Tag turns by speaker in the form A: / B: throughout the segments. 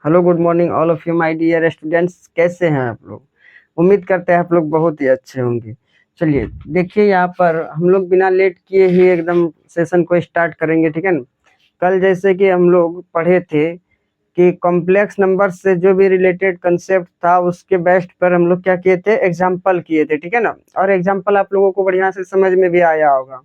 A: Hello, good morning all of you my dear students. कैसे हैं आप लोग? उम्मीद करते हैं आप लोग बहुत ही अच्छे होंगे। चलिए देखिए, यहाँ पर हम लोग बिना लेट किए ही एकदम सेशन को स्टार्ट करेंगे, ठीक है ना। कल जैसे कि हम लोग पढ़े थे कि कॉम्प्लेक्स नंबर से जो भी रिलेटेड कंसेप्ट था उसके बेस्ट पर हम लोग क्या किए थे, एग्जाम्पल किए थे, ठीक है ना। और एग्जाम्पल आप लोगों को बढ़िया से समझ में भी आया होगा,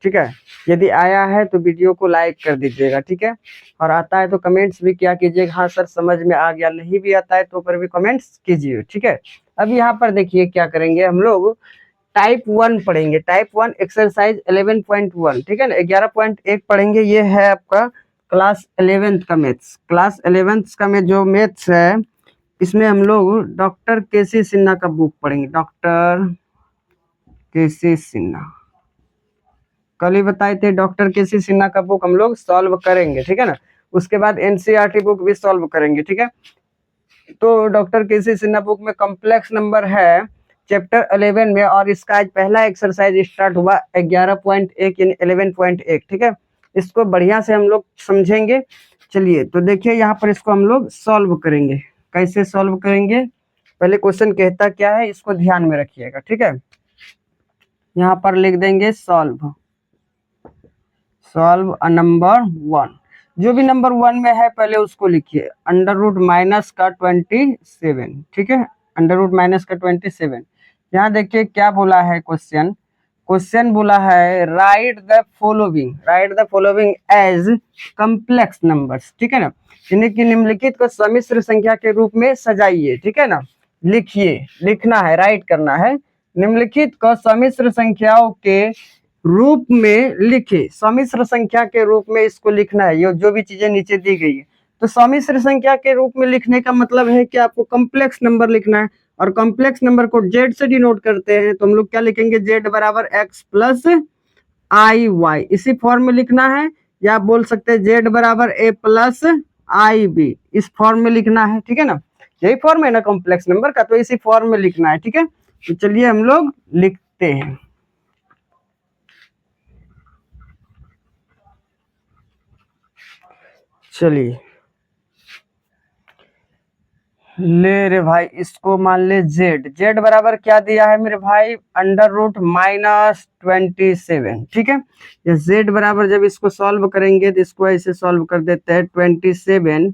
A: ठीक है। यदि आया है तो वीडियो को लाइक कर दीजिएगा, ठीक है। और आता है तो कमेंट्स भी क्या कीजिएगा, हाँ सर समझ में आ गया। नहीं भी आता है तो ऊपर भी कमेंट्स कीजिए, ठीक है। अब यहाँ पर देखिए क्या करेंगे हम लोग, टाइप 1 पढ़ेंगे। टाइप 1 एक्सरसाइज 11.1, ठीक है ना। 11.1 पढ़ेंगे। ये है आपका क्लास 11th का मैथ्स। क्लास 11th का में जो मैथ्स है, इसमें हम लोग डॉक्टर केसी सिन्हा का बुक पढ़ेंगे। डॉक्टर केसी सिन्हा, कल ही बताए थे, डॉक्टर केसी सिन्हा का बुक हम लोग सॉल्व करेंगे, ठीक है ना। उसके बाद एनसीईआरटी बुक भी सॉल्व करेंगे, ठीक है। तो डॉक्टर केसी सिन्हा बुक में कॉम्प्लेक्स नंबर है चैप्टर 11 में, और इसका आज पहला एक्सरसाइज स्टार्ट हुआ 11.1 यानी 11.1, ठीक है। इसको बढ़िया से हम लोग समझेंगे। चलिए तो देखिए, यहाँ पर इसको हम लोग सॉल्व करेंगे। कैसे सॉल्व करेंगे, पहले क्वेश्चन कहता क्या है इसको ध्यान में रखिएगा, ठीक है। यहाँ पर लिख देंगे सॉल्व अ नंबर 1। जो भी नंबर 1 में है पहले उसको लिखिए। अंडर रूट माइनस का 27, ठीक है। अंडर रूट माइनस का 27। यहाँ देखिए क्या बोला है क्वेश्चन। क्वेश्चन बोला है write the following as complex numbers, ठीक है ना। यानी कि निम्नलिखित को सम्मिश्र संख्या के रूप में सजाइए, ठीक है ना। लिखिए, लिखना है, राइट करना है। निम्नलिखित को सम्मिश्र संख्याओं के रूप में लिखे। सम्मिश्र संख्या के रूप में इसको लिखना है, ये जो भी चीजें नीचे दी गई है। तो सम्मिश्र संख्या के रूप में लिखने का मतलब है कि आपको कॉम्प्लेक्स नंबर लिखना है, और कॉम्प्लेक्स नंबर को जेड से डिनोट करते हैं। तो हम लोग क्या लिखेंगे, जेड बराबर एक्स प्लस आई वाई, इसी फॉर्म में लिखना है। या आप बोल सकते हैं जेड बराबर ए प्लस आई बी, इस फॉर्म में लिखना है, ठीक है ना। यही फॉर्म है ना कॉम्प्लेक्स नंबर का, तो इसी फॉर्म में लिखना है, ठीक है। तो चलिए हम लोग लिखते हैं। चलिए ले रे भाई, इसको मान ले जेड बराबर क्या दिया है मेरे भाई, अंडर रूट माइनस 27, ठीक है। ये जेड बराबर जब इसको सॉल्व करेंगे तो इसको ऐसे सॉल्व कर देते हैं 27,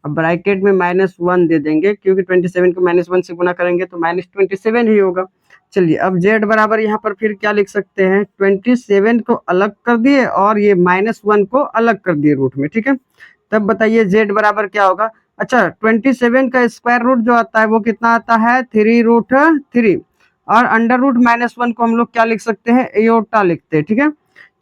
A: अब ब्रैकेट में -1 दे देंगे, क्योंकि 27 को -1 से गुना करेंगे तो -27 ही होगा। चलिए अब जेड बराबर यहाँ पर फिर क्या लिख सकते हैं, 27 को अलग कर दिए और ये -1 को अलग कर दिए रूट में, ठीक है। तब बताइए जेड बराबर क्या होगा। अच्छा, 27 का स्क्वायर रूट जो आता है वो कितना आता है, 3√3, और अंडर रूट -1 को हम लोग क्या लिख सकते हैं, एयोटा लिखते हैं, ठीक है।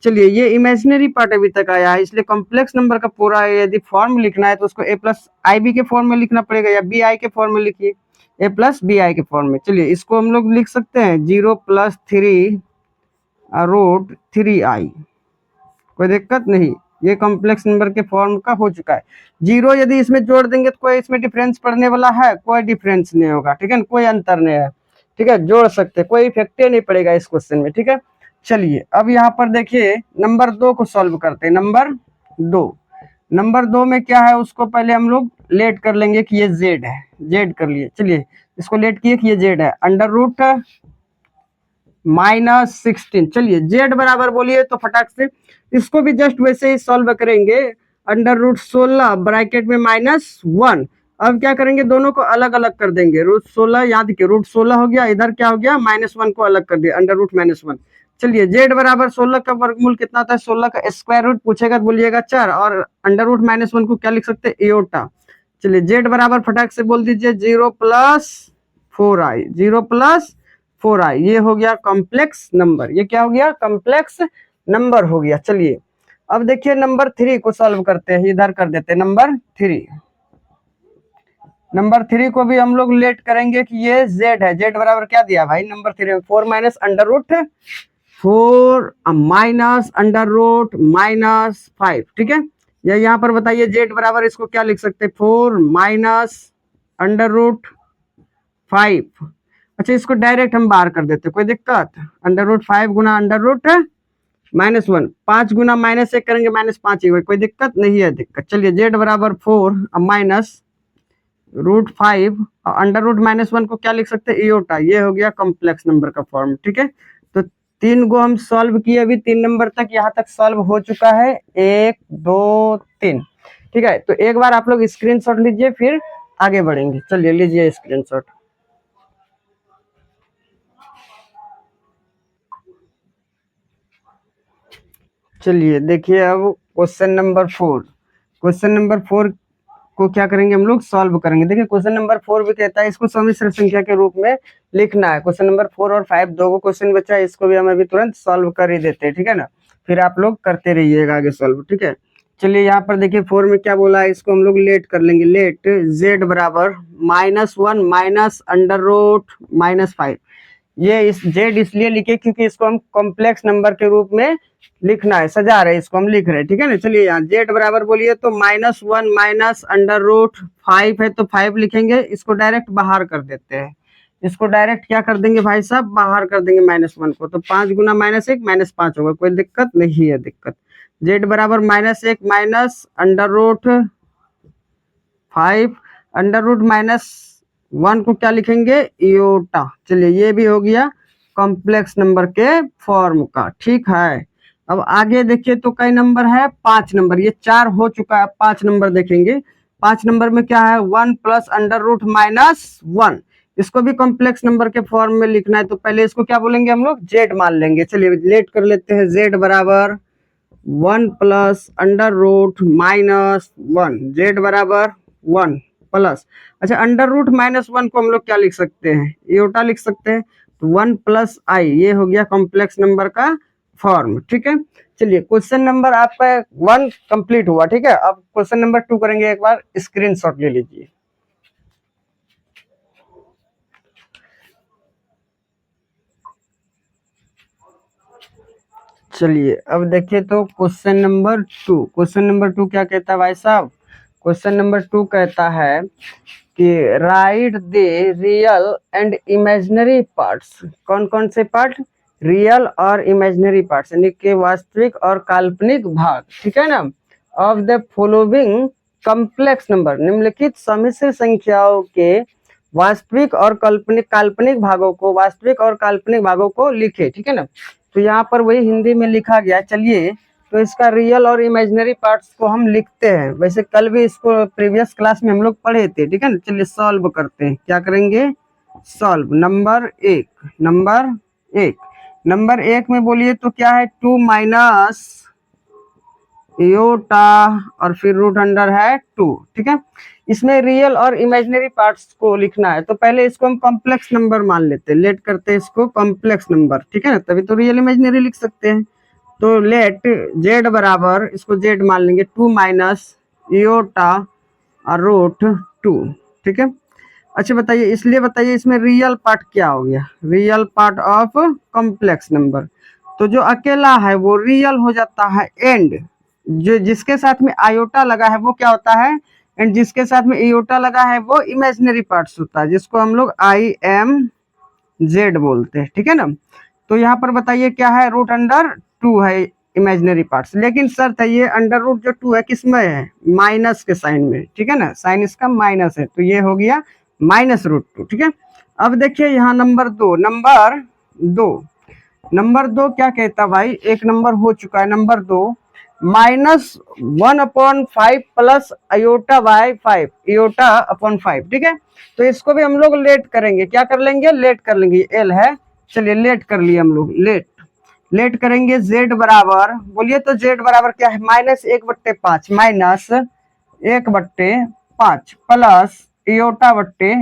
A: चलिए ये इमेजिनरी पार्ट अभी तक आया है, इसलिए कॉम्प्लेक्स नंबर का पूरा यदि फॉर्म लिखना है तो उसको ए प्लस आई बी के फॉर्म में लिखना पड़ेगा, या बी आई के फॉर्म में लिखिए, ए प्लस बी आई के फॉर्म में। चलिए इसको हम लोग लिख सकते हैं 0+3√3i, कोई दिक्कत नहीं। ये कॉम्प्लेक्स नंबर के फॉर्म का हो चुका है। 0 यदि इसमें जोड़ देंगे तो कोई इसमें डिफरेंस पड़ने वाला है, कोई डिफरेंस नहीं होगा, ठीक है ना, कोई अंतर नहीं है, ठीक है। जोड़ सकते, कोई इफेक्ट नहीं पड़ेगा इस क्वेश्चन में, ठीक है। चलिए अब यहाँ पर देखिए नंबर 2 को सॉल्व करते हैं। नंबर 2 में क्या है, उसको पहले हम लोग लेट कर लेंगे कि ये जेड है, जेड कर लिए। चलिए इसको लेट किए कि ये जेड है, अंडर रूट -16। चलिए जेड बराबर बोलिए तो फटाक से इसको भी जस्ट वैसे ही सॉल्व करेंगे। अंडर रूट 16 ब्रैकेट में -1। अब क्या करेंगे, दोनों को अलग अलग कर देंगे। रूट 16 याद के रूट 16 हो गया, इधर क्या हो गया, -1 को अलग कर दिया, अंडर रूट -1। चलिए जेड बराबर 16 का वर्गमूल कितना होता है, 16 का स्क्वायर रूट पूछेगा तो बोलिएगा 4, और अंडर रूट -1 को क्या लिख सकते हैं, एयोटा। चलिए जेड बराबर फटाक से बोल दीजिए 0+4i, 0+4i, ये हो गया कॉम्प्लेक्स नंबर। ये क्या हो गया, कॉम्प्लेक्स नंबर हो गया। चलिए अब देखिए नंबर 3 को सॉल्व करते हैं, इधर कर देते हैं नंबर 3 को भी हम लोग लेट करेंगे कि ये जेड है। जेड बराबर क्या दिया भाई नंबर 3 में, 4 माइनस अंडर रूट 5, ठीक है। या यहाँ पर बताइए जेड बराबर इसको क्या लिख सकते हैं, 4 माइनस अंडर रूट 5। अच्छा इसको डायरेक्ट हम बाहर कर देते, कोई दिक्कत, अंडर रूट 5 गुना अंडर रूट -1, 5 गुना -1 करेंगे -5 ही, कोई दिक्कत नहीं है, दिक्कत। चलिए जेड बराबर 4 माइनस √5 और √-1 को क्या लिख सकते हैं, इयोटा। ये हो गया कॉम्प्लेक्स नंबर का फॉर्म। ठीक है, तो 3 गो हम सॉल्व किए अभी, 3 नंबर तक यहाँ तक सॉल्व हो चुका है, 1 2 3। ठीक है, तो एक बार आप लोग स्क्रीनशॉट लीजिए, फिर आगे बढ़ेंगे। चलिए लीजिए स्क्रीनशॉट। चलिए देखिए अब क्वेश्चन नंबर 4। क्वेश्चन नंबर 4 को क्या करेंगे हम लोग, सॉल्व करेंगे। देखिए क्वेश्चन नंबर 4 भी कहता है इसको सम्मिश्र संख्या के रूप में लिखना है। क्वेश्चन नंबर 4 और 5 दो क्वेश्चन बचा है, इसको भी हम अभी तुरंत सॉल्व कर ही देते हैं। ठीक है ना, फिर आप लोग करते रहिएगा आगे सॉल्व। ठीक है, चलिए यहाँ पर देखिए 4 में क्या बोला है, इसको हम लोग लेट कर लेंगे। लेट z बराबर -1 माइनस √-5। ये इस जेड इसलिए लिखे क्योंकि इसको हम कॉम्प्लेक्स नंबर के रूप में लिखना है, सजा रहे हैं इसको, हम लिख रहे हैं। ठीक है ना, चलिए यहाँ जेड बराबर बोलिए तो -1 माइनस √5 है तो 5 लिखेंगे। इसको डायरेक्ट बाहर कर देते हैं, इसको डायरेक्ट क्या कर देंगे भाई साहब, बाहर कर देंगे -1 को। तो 5 गुना -1 -5 होगा, कोई दिक्कत नहीं है। दिक्कत जेड बराबर -1 माइनस √5 √-1 को क्या लिखेंगे, इयोटा। चलिए ये भी हो गया कॉम्प्लेक्स नंबर के फॉर्म का। ठीक है, अब आगे देखिए तो कई नंबर है, 5 नंबर। ये 4 हो चुका है, 5 नंबर देखेंगे। 5 नंबर में क्या है, 1 प्लस √-1। इसको भी कॉम्प्लेक्स नंबर के फॉर्म में लिखना है, तो पहले इसको क्या बोलेंगे हम लोग, जेड मान लेंगे। चलिए लेट कर लेते हैं। जेड बराबर 1 प्लस √-1। जेड बराबर 1 प्लस, अच्छा √-1 को हम लोग क्या लिख सकते हैं, इयोटा लिख सकते हैं। तो 1 प्लस आई, ये हो गया कॉम्प्लेक्स नंबर का फॉर्म। ठीक है, चलिए क्वेश्चन नंबर आपका 1 कंप्लीट हुआ। ठीक है, अब क्वेश्चन नंबर 2 करेंगे, एक बार स्क्रीनशॉट ले लीजिए। चलिए अब देखिए तो क्वेश्चन नंबर 2। क्वेश्चन नंबर 2 क्या कहता है भाई साहब, क्वेश्चन नंबर 2 कहता है कि right the real and imaginary parts. कौन कौन से पार्ट, रियल और इमेजिनरी पार्ट्स, यानी कि वास्तविक और काल्पनिक भाग। ठीक है ना, of the following complex number, निम्नलिखित सम्मिश्र संख्याओं के वास्तविक और काल्पनिक काल्पनिक भागों को, वास्तविक और काल्पनिक भागों को लिखे। ठीक है ना, तो यहाँ पर वही हिंदी में लिखा गया। चलिए तो इसका रियल और इमेजिनरी पार्ट्स को हम लिखते हैं। वैसे कल भी इसको प्रीवियस क्लास में हम लोग पढ़े थे। ठीक है ना, चलिए सॉल्व करते हैं। क्या करेंगे, सॉल्व। नंबर एक में बोलिए तो क्या है, 2 माइनस इयोटा और फिर √अंडर है 2। ठीक है, इसमें रियल और इमेजिनरी पार्ट्स को लिखना है, तो पहले इसको हम कॉम्प्लेक्स नंबर मान लेते हैं। लेट करते हैं इसको कॉम्प्लेक्स नंबर। ठीक है ना, तभी तो रियल इमेजिनरी लिख सकते हैं। तो लेट जेड बराबर, इसको जेड मान लेंगे, 2 माइनस इयोटा और √2। ठीक है, अच्छा बताइए, इसलिए बताइए इसमें रियल पार्ट क्या हो गया, real part of complex number. तो जो अकेला है वो रियल हो जाता है, एंड जो जिसके साथ में आयोटा लगा है वो क्या होता है, एंड जिसके साथ में इयोटा लगा है वो इमेजिनरी पार्ट्स होता है, जिसको हम लोग IMZ बोलते हैं। ठीक है ना, तो यहाँ पर बताइए क्या है, √2 है इमेजिनरी पार्ट्स, लेकिन शर्त है ये √2 है किस में है, माइनस के साइन में। ठीक है ना, साइन इसका माइनस है, तो ये हो गया -√2। ठीक है, अब देखिए यहाँ नंबर दो क्या कहता भाई, एक नंबर हो चुका है। Number 2 -1/5 plus iota by 5, iota upon 5। ठीक है, तो इसको भी हम लोग लेट करेंगे। क्या कर लेंगे, लेट कर लेंगे, एल है। चलिए लेट कर लिए हम लोग, लेट करेंगे। जेड बराबर बोलिए तो जेड बराबर क्या है, -1/5 माइनस 1/5 प्लस इयोटा बट्टे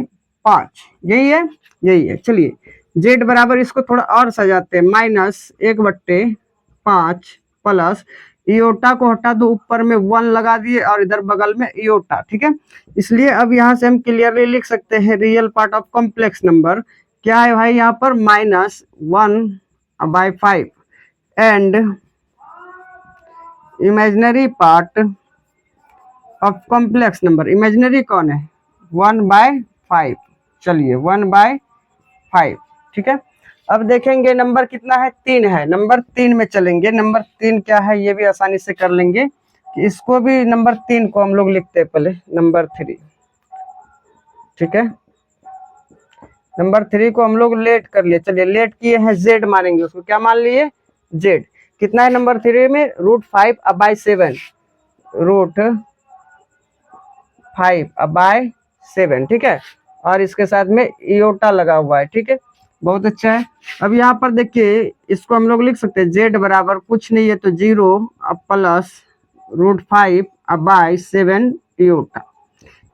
A: 5। यही है। चलिए जेड बराबर, इसको थोड़ा और सजाते हैं, -1/5 प्लस इयोटा को हटा दो, ऊपर में 1 लगा दिए और इधर बगल में इयोटा। ठीक है, इसलिए अब यहाँ से हम क्लियरली लिख सकते हैं real part of complex number क्या है भाई, यहाँ पर -1/5 and imaginary part of complex number, imaginary कौन है, 1/5। चलिए 1/5। ठीक है, अब देखेंगे नंबर कितना है, 3 है। नंबर 3 में चलेंगे। नंबर 3 क्या है, ये भी आसानी से कर लेंगे कि इसको भी नंबर 3 को हम लोग लिखते हैं पहले, नंबर 3। ठीक है। नंबर 3 को हम लोग लेट कर लिए, चलिए लेट किए हैं, जेड मानेंगे उसको, क्या मान लिए, जेड। कितना है नंबर 3 में, √5/7, √5/7, ठीक है। और इसके साथ में इयोटा लगा हुआ है, ठीक है, बहुत अच्छा है। अब यहाँ पर देखिए इसको हम लोग लिख सकते हैं जेड बराबर कुछ नहीं है तो 0 प्लस √5/7 इयोटा।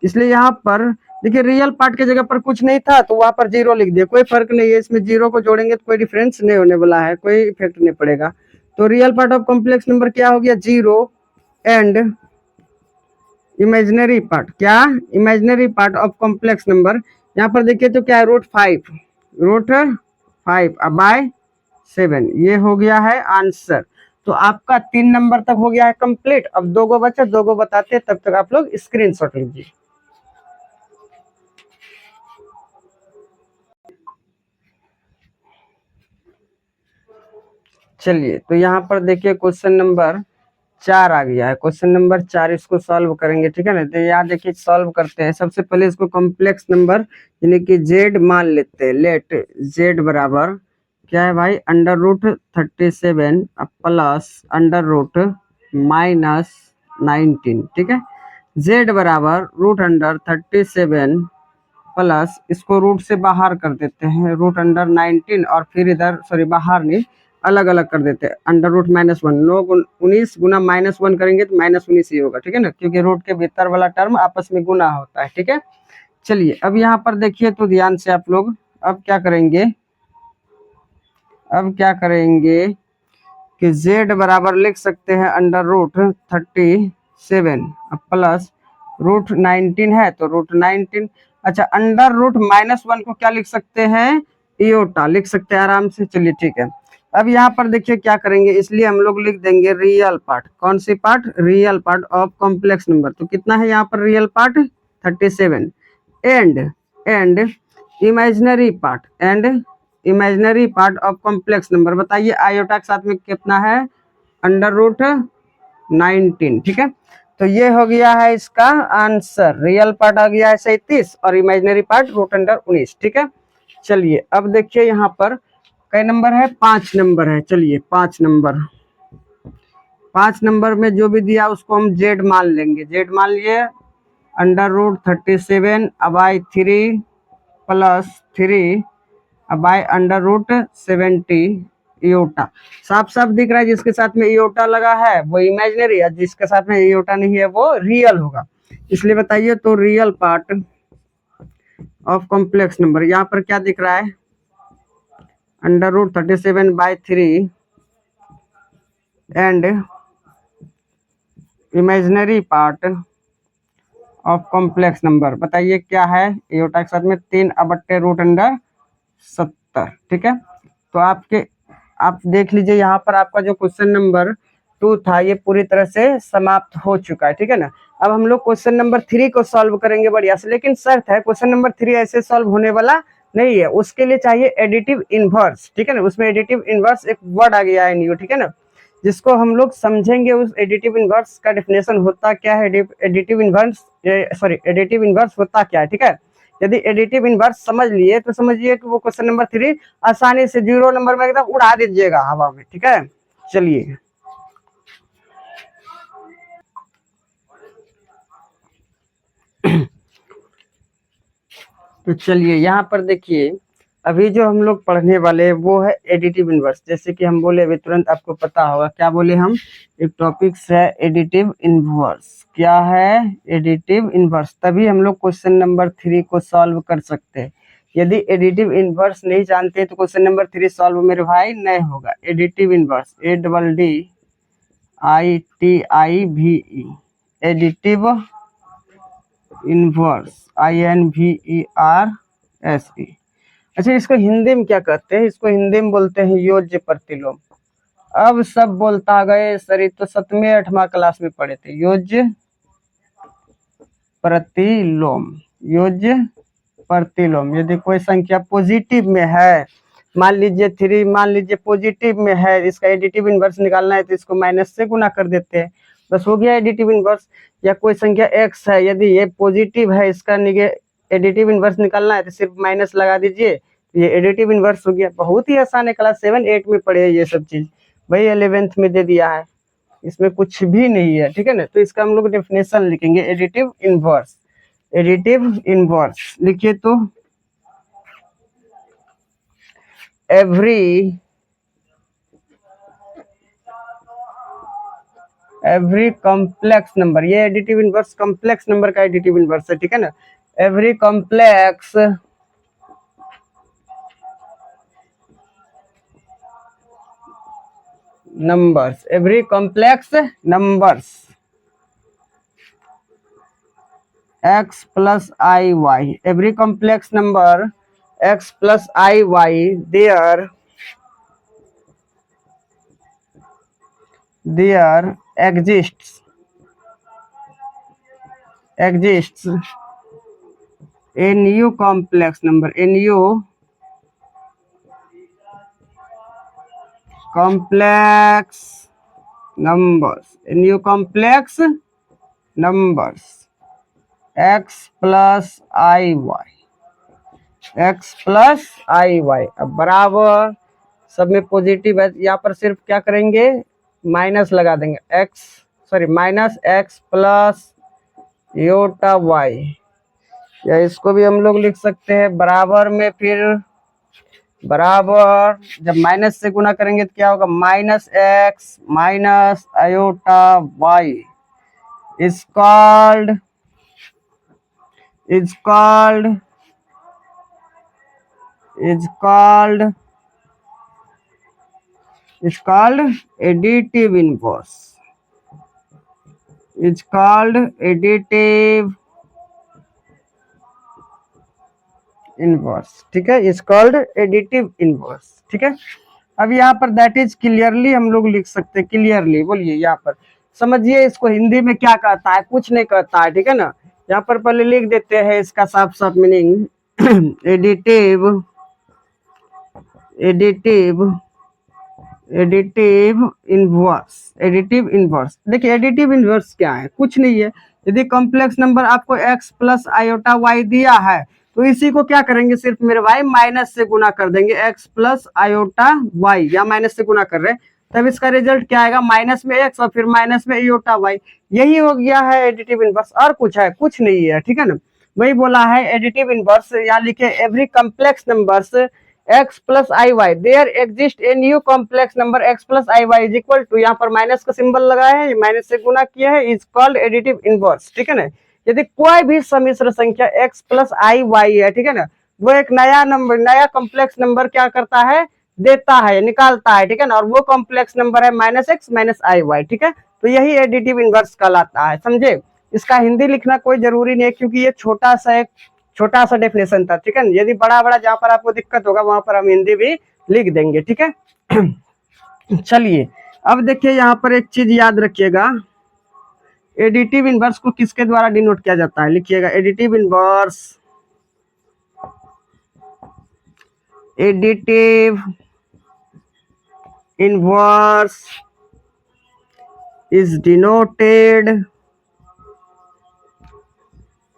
A: इसलिए यहाँ पर देखिए रियल पार्ट के जगह पर कुछ नहीं था तो वहां पर 0 लिख दिया, कोई फर्क नहीं है, इसमें 0 को जोड़ेंगे तो कोई डिफरेंस नहीं होने वाला है, कोई इफेक्ट नहीं पड़ेगा। तो real part of complex number क्या हो गया, 0 एंड इमेजिनरी पार्ट, क्या, imaginary part of complex number. यहाँ पर देखिए तो क्या है, √5/7, ये हो गया है आंसर। तो आपका 3 नंबर तक हो गया है कंप्लीट। अब 2 गो बचा, 2 गो बताते तब तक आप लोग स्क्रीनशॉट लीजिए। चलिए तो यहाँ पर देखिए क्वेश्चन नंबर 4 आ गया है, क्वेश्चन नंबर 4 इसको सॉल्व करेंगे, ठीक है ना। तो यहाँ देखिए सॉल्व करते हैं। सबसे पहले इसको कॉम्प्लेक्स नंबर यानी कि जेड मान लेते हैं। लेट जेड बराबर क्या है भाई, √37 प्लस √-19, ठीक है। जेड बराबर √37 प्लस, इसको रूट से बाहर कर देते हैं, √19 और फिर इधर सॉरी बाहर नहीं, अलग अलग कर देते हैं, √-1, 19 गुना -1 करेंगे तो -19 ही होगा, ठीक है ना, क्योंकि रूट के भीतर वाला टर्म आपस में गुना होता है, ठीक है। चलिए अब यहाँ पर देखिए तो ध्यान से आप लोग, अब क्या करेंगे, कि z बराबर लिख सकते हैं √37 प्लस √19 है तो √19, अच्छा √-1 को क्या लिख सकते हैं, इयोटा लिख सकते हैं आराम से। चलिए ठीक है। अब यहाँ पर देखिए क्या करेंगे, इसलिए हम लोग लिख देंगे रियल पार्ट, कौन सी part, real part of complex number. तो कितना है यहाँ पर real part, 37 and imaginary part of complex number. बताइए आयोटा के साथ में कितना है, √19, ठीक है। तो ये हो गया है इसका आंसर, रियल पार्ट आ गया है 37 और इमेजिनरी पार्ट √19, ठीक है। चलिए अब देखिए यहाँ पर कई नंबर है, 5 नंबर है। चलिए 5 नंबर में जो भी दिया उसको हम जेड मान लेंगे, जेड मान लिए √37/3 प्लस 3/√70 इयोटा। साफ साफ दिख रहा है जिसके साथ में इयोटा लगा है वो इमेजिनरी है, जिसके साथ में इयोटा नहीं है वो रियल होगा। इसलिए बताइए तो real part of complex number यहाँ पर क्या दिख रहा है, √37/3 and imaginary part of complex number. बताइए क्या है, इयोटा के साथ में 3/√70, ठीक है। तो आप देख लीजिए यहाँ पर आपका जो क्वेश्चन नंबर 2 था ये पूरी तरह से समाप्त हो चुका है, ठीक है ना। अब हम लोग क्वेश्चन नंबर 3 को सॉल्व करेंगे बढ़िया से, लेकिन शर्त है क्वेश्चन नंबर 3 ऐसे सॉल्व होने वाला नहीं है, उसके लिए चाहिए एडिटिव इनवर्स, ठीक है ना। उसमें एडिटिव इनवर्स एक वर्ड आ गया है न्यू, ठीक है ना, जिसको हम लोग समझेंगे। उस एडिटिव इनवर्स का डेफिनेशन होता क्या है, एडिटिव इनवर्स होता क्या है, ठीक है। यदि एडिटिव इनवर्स समझ लिए तो समझिए कि वो क्वेश्चन नंबर 3 आसानी से 0 नंबर में एकदम उड़ा दीजिएगा हवा में, ठीक है। चलिए तो चलिए यहाँ पर देखिए अभी जो हम लोग पढ़ने वाले वो है एडिटिव इनवर्स। जैसे कि हम बोले अभी तुरंत आपको पता होगा, क्या बोले हम, एक टॉपिक्स है एडिटिव इनवर्स। क्या है, एडिटिव इनवर्स। तभी हम लोग क्वेश्चन नंबर 3 को सॉल्व कर सकते हैं। यदि एडिटिव इनवर्स नहीं जानते तो क्वेश्चन नंबर 3 सॉल्व मेरे भाई नहीं होगा। Additive inverse, ADDITIVE, additive inverse, INVERSE। अच्छा इसको हिंदी में क्या कहते हैं, इसको हिंदी में बोलते हैं योज्य प्रतिलोम। अब सब बोलता गए सर, तो 7वीं 8वां क्लास में पढ़े थे, योज्य प्रतिलोम, योज्य प्रतिलोम। यदि कोई संख्या पॉजिटिव में है, मान लीजिए 3 मान लीजिए पॉजिटिव में है, इसका एडिटिव इनवर्स निकालना है तो इसको माइनस से गुना कर देते हैं, बस हो गया एडिटिव इनवर्स। या कोई संख्या x है, यदि ये पॉजिटिव है, इसका एडिटिव इनवर्स निकालना है तो सिर्फ माइनस लगा दीजिए, ये एडिटिव इनवर्स हो गया। बहुत ही आसान है, क्लास 7 8 में पढ़े ये सब चीज, भाई 11th में दे दिया है, इसमें कुछ भी नहीं है, ठीक है ना। तो इसका हम लोग डेफिनेशन लिखेंगे, एडिटिव इनवर्स। एडिटिव इनवर्स लिखिए तो एवरी कॉम्प्लेक्स नंबर, ये एडिटिव इनवर्स कॉम्प्लेक्स नंबर का एडिटिव इनवर्स है, ठीक है ना। Every complex numbers, every complex numbers x plus iy, every complex number x plus iy, there exists a new complex number, a new complex numbers, a new complex numbers x plus iy, x plus iy। अब बराबर सब में positive है, यहाँ पर सिर्फ क्या करेंगे, माइनस लगा देंगे, minus x plus iota y, या इसको भी हम लोग लिख सकते हैं बराबर में, फिर बराबर जब माइनस से गुना करेंगे तो क्या होगा, minus x minus iota y is called additive inverse, is called additive inverse, ठीक है, इज कॉल्ड एडिटिव इनवर्स, ठीक है। अब यहाँ पर दैट इज क्लियरली हम लोग लिख सकते हैं, क्लियरली बोलिए, यहाँ पर समझिए इसको हिंदी में क्या कहता है, कुछ नहीं कहता है, ठीक है ना। यहाँ पर पहले लिख देते हैं इसका साफ साफ मीनिंग, एडिटिव इनवर्स। देखिए एडिटिव इनवर्स क्या है, कुछ नहीं है, यदि कॉम्प्लेक्स नंबर आपको x प्लस आयोटा y दिया है तो इसी को क्या करेंगे, सिर्फ मेरे भाई माइनस से गुना कर देंगे, x प्लस आयोटा y, या माइनस से गुना कर रहे हैं, तब इसका रिजल्ट क्या आएगा, माइनस में x और फिर माइनस में आयोटा y। यही हो गया है एडिटिव इनवर्स, और कुछ है, कुछ नहीं है, ठीक है ना। वही बोला है एडिटिव इनवर्स, यहाँ लिखे every complex numbers x plus i y, there exist a new complex number x plus i y is equal to, यहाँ पर माइनस का सिंबल लगाया है, माइनस से गुना किया है, इज कॉल्ड एडिटिव इनवर्स, ठीक है ना। यदि कोई भी सम्मिश्र संख्या x प्लस आई वाई है, ठीक है ना, वो एक नया नंबर, नया कॉम्प्लेक्स नंबर क्या करता है, देता है, निकालता है, ठीक है ना, और वो कॉम्प्लेक्स नंबर है माइनस एक्स माइनस आई वाई, ठीक है। तो यही एडिटिव इनवर्स कहलाता है, समझे। इसका हिंदी लिखना कोई जरूरी नहीं है, क्योंकि ये छोटा सा डेफिनेशन था, ठीक है। यदि बड़ा बड़ा जहाँ पर आपको दिक्कत होगा वहां पर हम हिंदी भी लिख देंगे, ठीक है। चलिए अब देखिए यहाँ पर एक चीज याद रखिएगा, एडिटिव इनवर्स को किसके द्वारा डिनोट किया जाता है, लिखिएगा additive inverse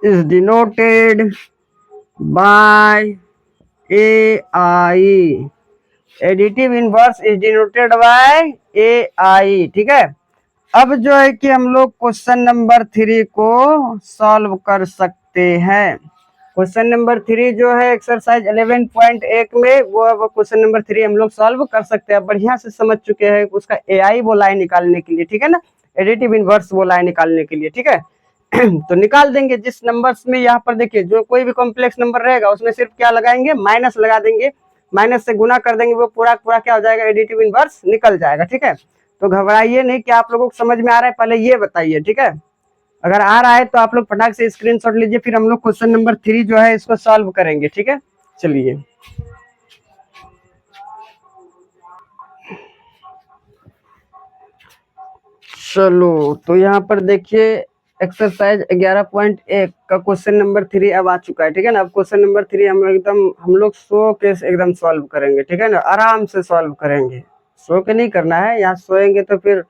A: is denoted by AI, additive inverse is denoted by AI, ठीक है। अब जो है कि हम लोग क्वेश्चन नंबर 3 को सॉल्व कर सकते हैं। क्वेश्चन नंबर 3 जो है एक्सरसाइज 11.1 में, वो क्वेश्चन नंबर 3 हम लोग सॉल्व कर सकते हैं, बढ़िया से समझ चुके हैं। उसका AI बोला है निकालने के लिए, ठीक है ना, एडिटिव इनवर्स बोला है निकालने के लिए, ठीक है। तो निकाल देंगे जिस नंबर्स में, यहाँ पर देखिए जो कोई भी कॉम्प्लेक्स नंबर रहेगा उसमें सिर्फ क्या लगाएंगे, माइनस लगा देंगे, माइनस से गुना कर देंगे, वो पूरा पूरा क्या हो जाएगा, एडिटिव इनवर्स निकल जाएगा, ठीक है। तो घबराइए नहीं, क्या आप लोगों को समझ में आ रहा है, पहले ये बताइए, ठीक है। अगर आ रहा है तो आप लोग फटाक से स्क्रीनशॉट लीजिए, फिर हम लोग क्वेश्चन नंबर 3 जो है इसको सॉल्व करेंगे, ठीक है। चलिए चलो, तो यहाँ पर देखिए एक्सरसाइज 11.1 का क्वेश्चन नंबर 3 अब आ चुका है, ठीक है ना। अब क्वेश्चन नंबर 3 हम लोग सो के एकदम सॉल्व करेंगे, ठीक है ना, आराम से सॉल्व करेंगे, सो के नहीं करना है, यहाँ सोएंगे तो फिर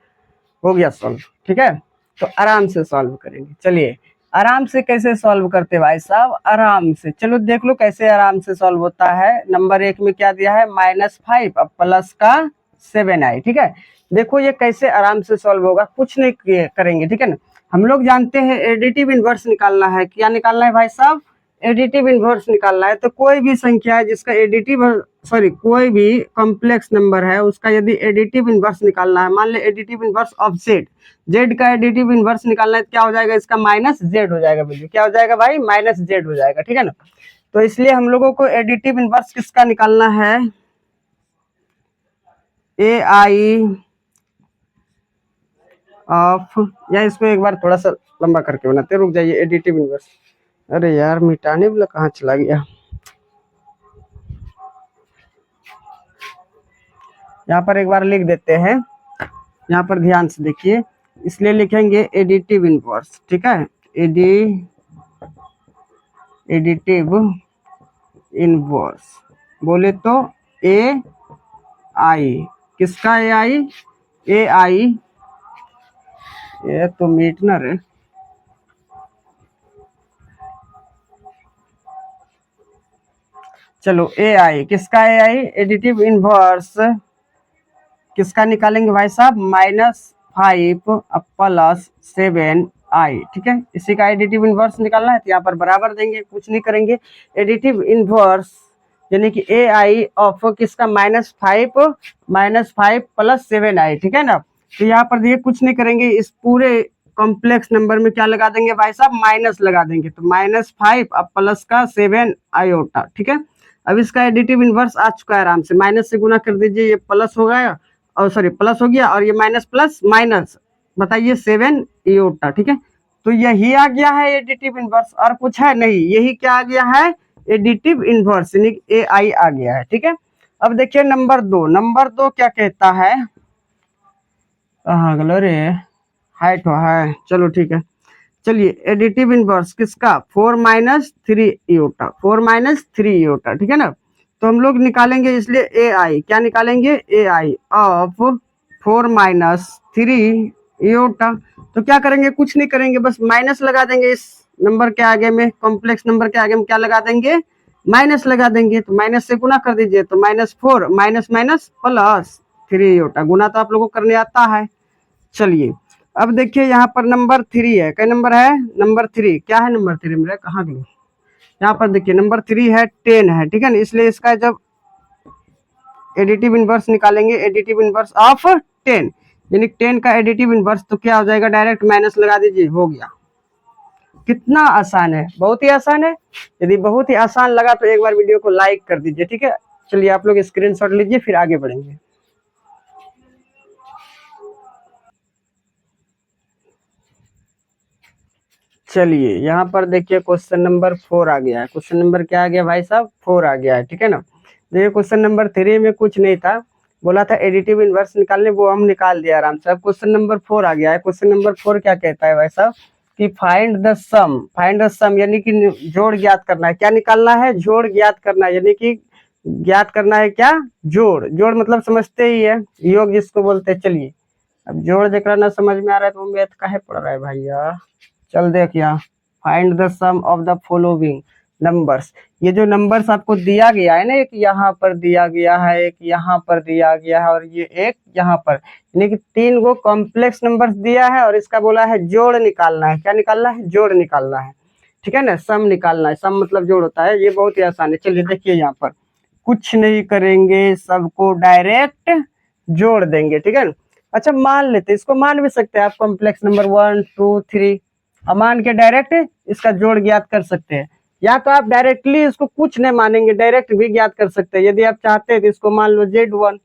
A: हो गया सॉल्व, ठीक है। तो आराम से सॉल्व करेंगे। चलिए आराम से कैसे सॉल्व करते भाई साहब, आराम से। चलो देख लो कैसे आराम से सॉल्व होता है। नंबर 1 में क्या दिया है, -5 अब प्लस का 7i। ठीक है, देखो ये कैसे आराम से सॉल्व होगा, कुछ नहीं करेंगे। ठीक है ना, हम लोग जानते हैं एडिटिव इनवर्स निकालना है। क्या निकालना है भाई साहब, एडिटिव इनवर्स निकालना है। तो कोई भी संख्या है जिसका एडिटिव, सॉरी कोई भी कॉम्प्लेक्स नंबर है उसका यदि एडिटिव इनवर्स निकालना है, मान ले additive inverse of Z, Z का एडिटिव इनवर्स निकालना है, क्या हो जाएगा इसका माइनस जेड हो जाएगा। वैल्यू क्या हो जाएगा भाई, माइनस जेड हो जाएगा। ठीक है ना, तो इसलिए हम लोगों को एडिटिव इनवर्स किसका निकालना है, ए आई ऑफ, या इसको एक बार थोड़ा सा लंबा करके बनाते, रुक जाइए, एडिटिव इनवर्स, अरे यार मिटाने वाला कहाँ चला गया। यहाँ पर एक बार लिख देते हैं, यहाँ पर ध्यान से देखिए, इसलिए लिखेंगे एडिटिव इनवर्स। ठीक है, एडिटिव इनवर्स बोले तो ए आई, किसका ए आई, ए आई, ये तो मीटनर है, चलो ए आई, किसका ए आई, एडिटिव इनवर्स किसका निकालेंगे भाई साहब, -5 प्लस 7i। ठीक है, इसी का एडिटिव इनवर्स निकालना है, तो यहाँ पर बराबर देंगे, कुछ नहीं करेंगे। एडिटिव इनवर्स यानी कि ए आई ऑफ किसका, -5 प्लस 7i। ठीक है ना, तो यहाँ पर देखिए कुछ नहीं करेंगे, इस पूरे कॉम्प्लेक्स नंबर में क्या लगा देंगे भाई साहब, माइनस लगा देंगे, तो -5 अब प्लस का 7 आयोटा। ठीक है, अब इसका एडिटिव इनवर्स आ चुका है, आराम से माइनस से गुना कर दीजिए, ये प्लस हो गया, और सॉरी प्लस हो गया, और ये माइनस प्लस माइनस, बताइए 7 आयोटा। ठीक है, तो यही आ गया है एडिटिव इनवर्स, और कुछ है नहीं, यही क्या आ गया है, एडिटिव इनवर्स यानी ए आई आ गया है। ठीक है, अब देखिए नंबर 2, नंबर 2 क्या कहता है, रे हाइट हो है, चलो ठीक है, चलिए एडिटिव इनवर्स किसका, 4 - 3 आयोटा, 4 - 3 आयोटा। ठीक है ना, तो हम लोग निकालेंगे, इसलिए ए आई, क्या निकालेंगे, ए आई ऑफ 4 - 3 आयोटा। तो क्या करेंगे, कुछ नहीं करेंगे, बस माइनस लगा देंगे, इस नंबर के आगे में, कॉम्प्लेक्स नंबर के आगे में क्या लगा देंगे, माइनस लगा देंगे, तो माइनस से गुना कर दीजिए, तो -4 माइनस माइनस प्लस 3 आयोटा, गुना तो आप लोगों को करने आता है। चलिए अब देखिए यहाँ पर नंबर 3 है, क्या नंबर है, नंबर 3, क्या है नंबर 3 मेरा, कहाँ गया, यहाँ पर देखिए नंबर 3 है, 10 है। ठीक है ना, इसलिए इसका जब एडिटिव इनवर्स निकालेंगे, एडिटिव इनवर्स ऑफ 10 यानी 10 का एडिटिव इनवर्स, तो क्या हो जाएगा, डायरेक्ट माइनस लगा दीजिए, हो गया। कितना आसान है, बहुत ही आसान है। यदि बहुत ही आसान लगा तो एक बार वीडियो को लाइक कर दीजिए। ठीक है, चलिए आप लोग स्क्रीनशॉट लीजिए, फिर आगे बढ़ेंगे। चलिए यहाँ पर देखिए क्वेश्चन नंबर 4 आ गया है, क्वेश्चन नंबर क्या आ गया भाई साहब, 4 आ गया है। ठीक है ना, देखिए क्वेश्चन नंबर 3 में कुछ नहीं था, बोला था एडिटिव इनवर्स निकालने, वो हम निकाल दिया आराम से। अब क्वेश्चन नंबर 4 आ गया है, क्वेश्चन नंबर 4 क्या कहता है भाई साहब, कि फाइंड द सम यानी कि जोड़ ज्ञात करना है। क्या निकालना है, जोड़ ज्ञात करना है, यानी कि ज्ञात करना है क्या, जोड़, जोड़ मतलब समझते ही है, योग जिसको बोलते हैं। चलिए अब जोड़ जरा ना समझ में आ रहा है तो मैथ काहे पढ़ रहा है भैया, चल देख यहाँ, find the sum of the following numbers, ये जो नंबर्स आपको दिया गया है ना, एक यहाँ पर दिया गया है, एक यहाँ पर दिया गया है, और ये एक यहाँ पर, यानी कि 3 गो कॉम्प्लेक्स नंबर्स दिया है, और इसका बोला है जोड़ निकालना है। क्या निकालना है, जोड़ निकालना है। ठीक है ना, सम निकालना है, सम मतलब जोड़ होता है, ये बहुत ही आसान है। चलिए देखिए यहाँ पर कुछ नहीं करेंगे, सबको डायरेक्ट जोड़ देंगे। ठीक है ना, अच्छा मान लेते, इसको मान भी सकते हैं आप, कॉम्प्लेक्स नंबर 1 2 3, मान के डायरेक्ट इसका जोड़ ज्ञात कर सकते हैं, या तो आप डायरेक्टली इसको कुछ नहीं मानेंगे, डायरेक्ट भी ज्ञात कर सकते हैं। यदि आप चाहते हैं तो इसको मान लो Z1,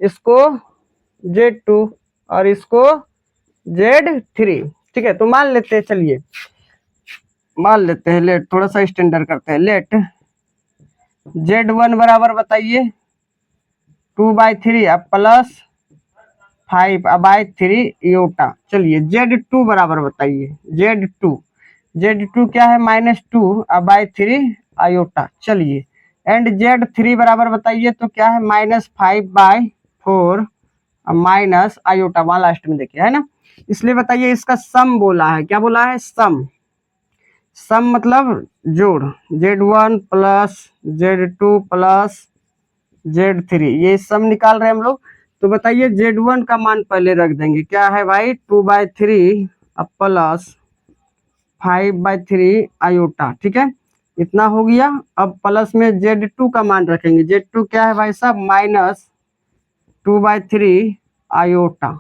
A: इसको Z2 और इसको Z3। ठीक है, तो मान लेते हैं, चलिए मान लेते हैं, लेट थोड़ा सा स्टैंडर्ड करते हैं, लेट Z1 बराबर बताइए 2/3 अब प्लस 5/3 आयोटा। चलिए Z2 बराबर बताइए, Z2 क्या है, -2/3 आयोटा। चलिए एंड Z3 बराबर बताइए, तो क्या है, -5/4 माइनस आयोटा, वहां लास्ट में देखिए है ना। इसलिए बताइए इसका सम बोला है, क्या बोला है, सम। सम मतलब जोड़, Z1 plus Z2 plus Z3, ये सम निकाल रहे हैं हम लोग। तो बताइए Z1 का मान पहले रख देंगे, क्या है भाई 2/3 अब प्लस 5/3 आयोटा, ठीक है इतना हो गया। अब प्लस में Z2 का मान रखेंगे, Z2 क्या है भाई साहब माइनस 2/3 आयोटा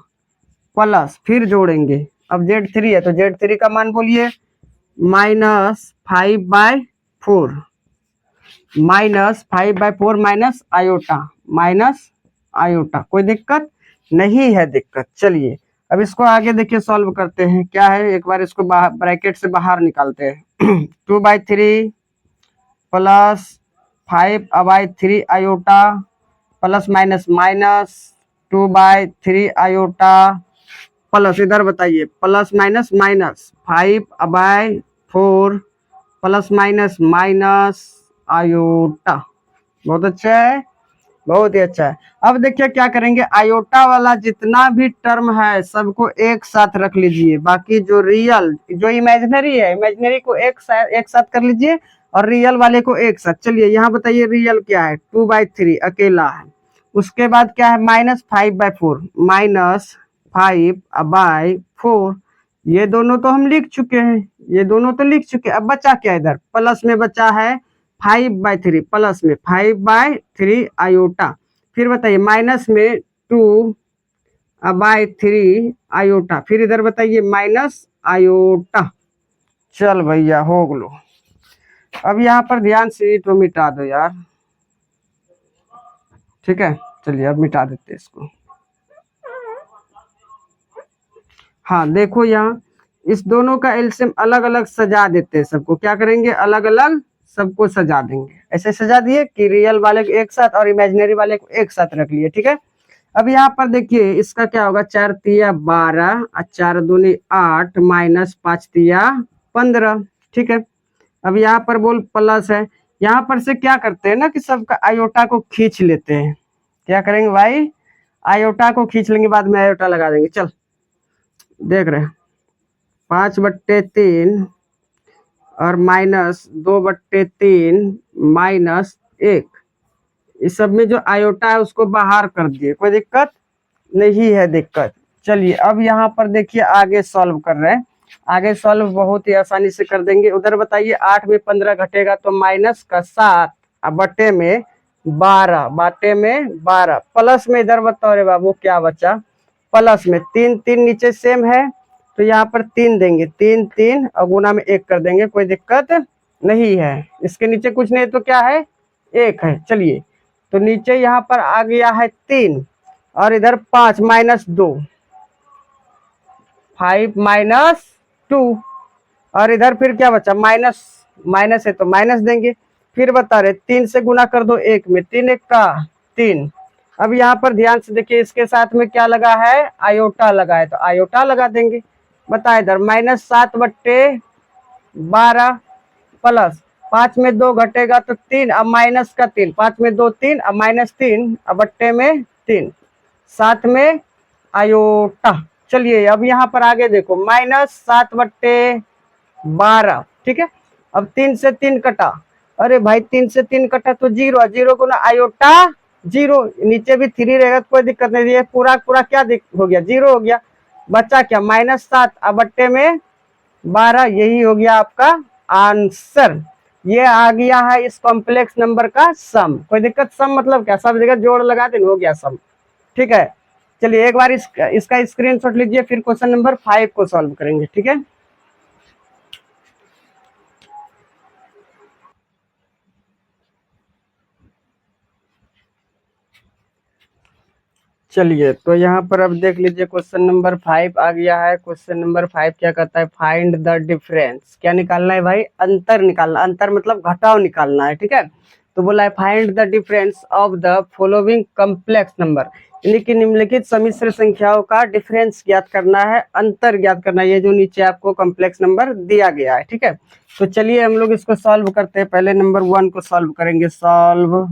A: प्लस फिर जोड़ेंगे, अब Z3 है तो Z3 का मान बोलिए -5/4 -5/4 माइनस आयोटा, कोई दिक्कत नहीं है दिक्कत। चलिए अब इसको आगे देखिए सॉल्व करते हैं, क्या है एक बार इसको ब्रैकेट से बाहर निकालते हैं 2/3 plus 5/3 iota plus minus minus 2/3 iota plus इधर बताइए plus minus minus 5/4 plus minus minus iota. बहुत अच्छा है, बहुत ही अच्छा है। अब देखिए क्या करेंगे, आयोटा वाला जितना भी टर्म है सबको एक साथ रख लीजिए, बाकी जो रियल जो इमेजिनरी है इमेजिनरी को एक साथ कर लीजिए और रियल वाले को एक साथ। चलिए यहाँ बताइए रियल क्या है 2/3 अकेला है, उसके बाद क्या है -5/4 -5/4, ये दोनों तो हम लिख चुके हैं, ये दोनों तो लिख चुके हैं। अब बचा क्या इधर प्लस में बचा है 5/3 प्लस में 5/3 आयोटा, फिर बताइए माइनस में 2/3 आयोटा, फिर इधर बताइए माइनस आयोटा। चल भैया हो गलो। अब यहाँ पर ध्यान से तो मिटा दो यार, ठीक है चलिए अब मिटा देते इसको। हाँ देखो यहाँ इस दोनों का एलसीएम अलग अलग सजा देते हैं सबको, क्या करेंगे अलग अलग सबको सजा देंगे, ऐसे सजा दिए कि रियल वाले को एक साथ और इमेजिनरी वाले को एक साथ रख लिए, ठीक है। अब यहाँ पर देखिए इसका क्या होगा 4×3 = 12 और 4×2 = 8 माइनस 5×3 = 15, ठीक है। अब यहाँ पर बोल प्लस है, यहाँ पर से क्या करते हैं ना कि सबका आयोटा को खींच लेते हैं, क्या करेंगे भाई आयोटा को खींच लेंगे, बाद में आयोटा लगा देंगे। चल देख रहे हैं 5/3 और -2/3 -1, इस सब में जो आयोटा है उसको बाहर कर दिए, कोई दिक्कत नहीं है दिक्कत। चलिए अब यहाँ पर देखिए आगे सॉल्व कर रहे हैं, आगे सॉल्व बहुत ही आसानी से कर देंगे। उधर बताइए 8 में 15 घटेगा तो -7 और बटे में 12 प्लस में इधर बताओ रे बाबू क्या बचा, प्लस में 3 3 नीचे सेम है तो यहाँ पर 3 देंगे, 3 3 और गुना में 1 कर देंगे, कोई दिक्कत नहीं है। इसके नीचे कुछ नहीं तो क्या है 1 है। चलिए तो नीचे यहाँ पर आ गया है 3 और इधर 5 -2 5 -2 और इधर फिर क्या बचा माइनस, माइनस है तो माइनस देंगे। फिर बता रहे 3 से गुना कर दो 1 में, 3 1 का 3। अब यहाँ पर ध्यान से देखिए इसके साथ में क्या लगा है आयोटा लगा है तो आयोटा लगा देंगे। बता इधर -7/12 प्लस 5 में 2 घटेगा तो 3 अब माइनस का 3, 5 में 2 3 अब -3 अब बट्टे में 3 साथ में आयोटा। चलिए अब यहाँ पर आगे देखो -7/12, ठीक है। अब 3 से 3 कटा, अरे भाई 3 से 3 कटा तो 0, 0 गुना आयोटा 0, नीचे भी 3 रहेगा तो कोई दिक्कत नहीं है, पूरा पूरा क्या हो गया 0 हो गया। बचा क्या -7 अब बट्टे में 12, यही हो गया आपका आंसर। ये आ गया है इस कॉम्प्लेक्स नंबर का सम, कोई दिक्कत, सम मतलब क्या सब जगह जोड़ लगा दें हो गया सम, ठीक है। चलिए एक बार इसका स्क्रीनशॉट लीजिए, फिर क्वेश्चन नंबर 5 को सॉल्व करेंगे, ठीक है। चलिए तो यहाँ पर अब देख लीजिए क्वेश्चन नंबर 5 आ गया है। क्वेश्चन नंबर 5 क्या कहता है, फाइंड द डिफरेंस, क्या निकालना है भाई अंतर निकालना, अंतर मतलब घटाव निकालना है, ठीक है। तो बोला है find the difference of the following complex number, यानी कि निम्नलिखित सम्मिश्र संख्याओं का डिफरेंस ज्ञात करना है, अंतर ज्ञात करना है, ये जो नीचे आपको कॉम्प्लेक्स नंबर दिया गया है, ठीक है। तो चलिए हम लोग इसको सॉल्व करते हैं, पहले नंबर 1 को सॉल्व करेंगे, सॉल्व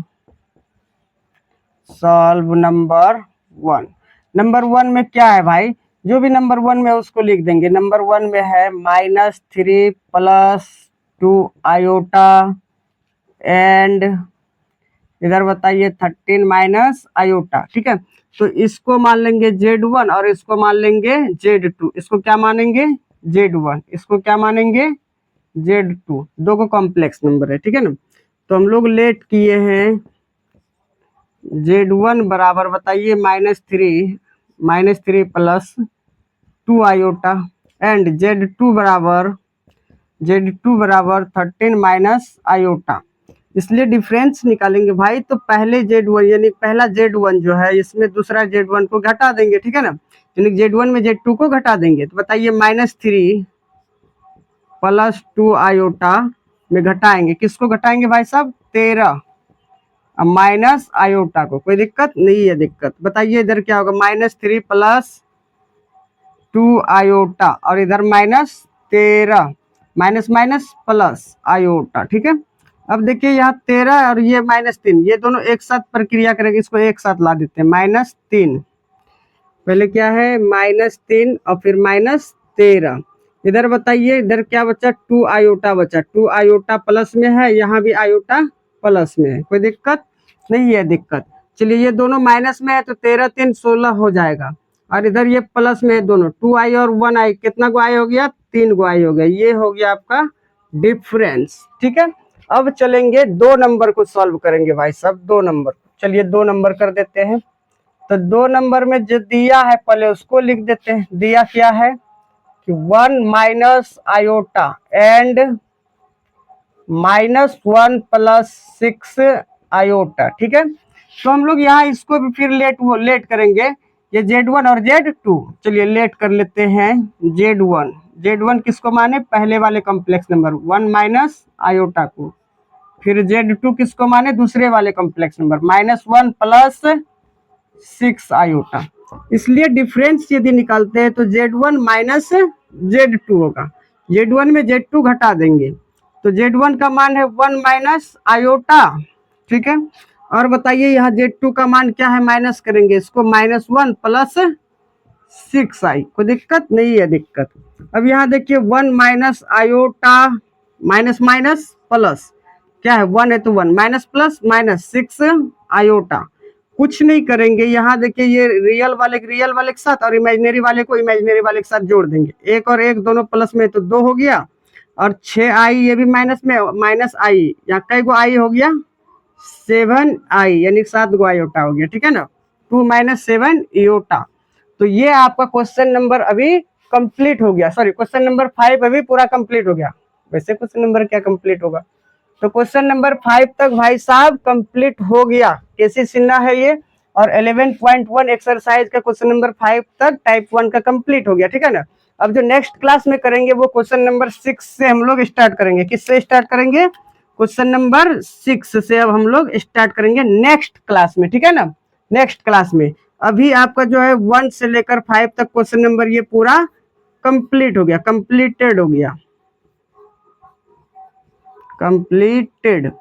A: नंबर 1 में क्या है भाई, जो भी नंबर 1 में उसको लिख देंगे। नंबर 1 में है -3 + 2 आयोटा एंड इधर बताइए 13 माइनस आयोटा। ठीक है, तो इसको मान लेंगे Z1 और इसको मान लेंगे Z2। इसको क्या मानेंगे? Z1। इसको क्या मानेंगे? Z2। दो को कॉम्प्लेक्स नंबर है। ठीक है ना, तो हम लोग लेट किए हैं Z1 बराबर बताइए -3 प्लस 2 आयोटा एंड Z2 बराबर 13 माइनस आयोटा। इसलिए डिफरेंस निकालेंगे भाई, तो पहले Z1 यानी पहला Z1 जो है इसमें दूसरा Z1 को घटा देंगे। ठीक है ना, यानी Z1 में Z2 को घटा देंगे। तो बताइए -3 प्लस 2 आयोटा में घटाएंगे, किसको घटाएंगे भाई साहब? 13 माइनस आयोटा को। कोई दिक्कत नहीं है? दिक्कत बताइए इधर क्या होगा? -3 प्लस 2 आयोटा और इधर -13 माइनस माइनस प्लस आयोटा। ठीक है, अब देखिए यहाँ 13 और ये -3 ये दोनों एक साथ प्रक्रिया करेंगे, इसको एक साथ ला देते हैं। -3 पहले क्या है? -3 और फिर -13। इधर बताइए इधर क्या बचा? 2 आयोटा बचा। 2 आयोटा प्लस में है, यहाँ भी आयोटा प्लस में है। कोई दिक्कत नहीं है? दिक्कत। चलिए ये दोनों माइनस में है तो 13 3 16 हो जाएगा, और इधर ये प्लस में है दोनों। 2 आई और 1 आई, कितना गो आई हो गया? 3 गो आई हो गया। ये हो गया आपका डिफरेंस। ठीक है, अब चलेंगे 2 नंबर को सॉल्व करेंगे भाई साहब। 2 नंबर, चलिए 2 नंबर कर देते हैं। तो 2 नंबर में जो दिया है पहले उसको लिख देते हैं। दिया क्या है कि 1 minus iota and -1 plus 6 iota. ठीक है, तो हम लोग यहाँ इसको भी फिर लेट करेंगे, ये Z1 और Z2। चलिए लेट कर लेते हैं Z1 किसको माने? पहले वाले कॉम्प्लेक्स नंबर 1 माइनस आयोटा को। फिर Z2 किसको माने? दूसरे वाले कॉम्प्लेक्स नंबर -1 प्लस 6 आयोटा। इसलिए डिफरेंस यदि निकालते हैं तो Z1 माइनस Z2 होगा। Z1 में Z2 घटा देंगे तो Z1 का मान है 1 माइनस आयोटा। ठीक है, और बताइए यहाँ Z2 का मान क्या है? माइनस करेंगे इसको, -1 प्लस 6 आई। कोई दिक्कत नहीं है? दिक्कत। अब यहाँ देखिए 1 minus iota minus minus plus क्या है? 1 है तो 1 माइनस प्लस -6 आयोटा। कुछ नहीं करेंगे, यहाँ देखिए ये रियल वाले के साथ और इमेजिनरी वाले को इमेजिनरी वाले के साथ जोड़ देंगे। 1 और 1 दोनों प्लस में तो 2 हो गया, और 6 आई ये भी माइनस में, माइनस आई यहाँ कई गो आई हो गया? 7 आई, यानी 7 गो आयोटा हो गया। ठीक है ना, 2 माइनस 7 इयोटा। तो ये आपका क्वेश्चन नंबर अभी कंप्लीट हो गया। सॉरी, क्वेश्चन नंबर 5 अभी पूरा कंप्लीट हो गया। वैसे क्वेश्चन नंबर क्या कंप्लीट होगा? तो क्वेश्चन नंबर 5 तक भाई साहब कंप्लीट हो गया। केसी सिन्हा है ये, और 11.1 एक्सरसाइज का क्वेश्चन नंबर 5 तक टाइप 1 का कंप्लीट हो गया। ठीक है ना, अब जो नेक्स्ट क्लास में करेंगे वो क्वेश्चन नंबर 6 से हम लोग स्टार्ट करेंगे। किससे स्टार्ट करेंगे? क्वेश्चन नंबर 6 से अब हम लोग स्टार्ट करेंगे नेक्स्ट क्लास में। ठीक है ना, नेक्स्ट क्लास में। अभी आपका जो है 1 से लेकर 5 तक क्वेश्चन नंबर ये पूरा कंप्लीट हो गया, कंप्लीटेड हो गया, कंप्लीटेड।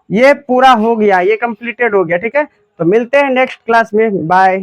A: ये पूरा हो गया, ये कंप्लीटेड हो गया। ठीक है, तो मिलते हैं नेक्स्ट क्लास में। बाय।